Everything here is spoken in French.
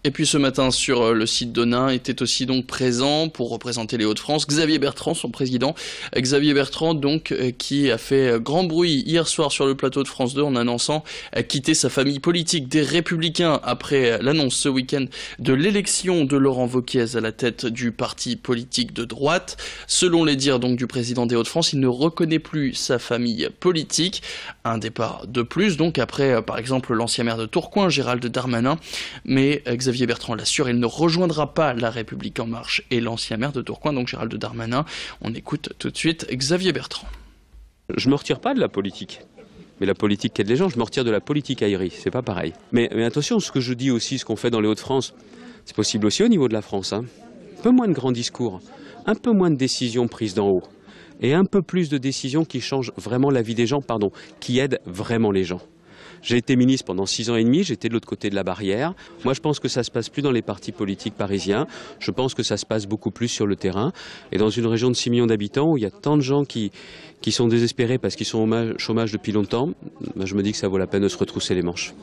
Et puis ce matin sur le site de Nain était aussi donc présent pour représenter les Hauts-de-France Xavier Bertrand, son président. Xavier Bertrand donc qui a fait grand bruit hier soir sur le plateau de France 2 en annonçant quitter sa famille politique des Républicains après l'annonce ce week-end de l'élection de Laurent Wauquiez à la tête du parti politique de droite. Selon les dires donc du président des Hauts-de-France, il ne reconnaît plus sa famille politique. Un départ de plus donc après par exemple l'ancien maire de Tourcoing, Gérald Darmanin, mais Xavier Bertrand l'assure, il ne rejoindra pas La République En Marche et l'ancien maire de Tourcoing, donc Gérald Darmanin. On écoute tout de suite Xavier Bertrand. Je me retire pas de la politique. Mais la politique aide les gens, je me retire de la politique aérie, c'est pas pareil. Mais attention, ce que je dis aussi, ce qu'on fait dans les Hauts-de-France, c'est possible aussi au niveau de la France. Un peu moins de grands discours, un peu moins de décisions prises d'en haut, et un peu plus de décisions qui changent vraiment la vie des gens, qui aident vraiment les gens. J'ai été ministre pendant 6 ans et demi, j'étais de l'autre côté de la barrière. Moi, je pense que ça se passe plus dans les partis politiques parisiens. Je pense que ça se passe beaucoup plus sur le terrain. Et dans une région de 6 millions d'habitants où il y a tant de gens qui sont désespérés parce qu'ils sont au chômage depuis longtemps, je me dis que ça vaut la peine de se retrousser les manches.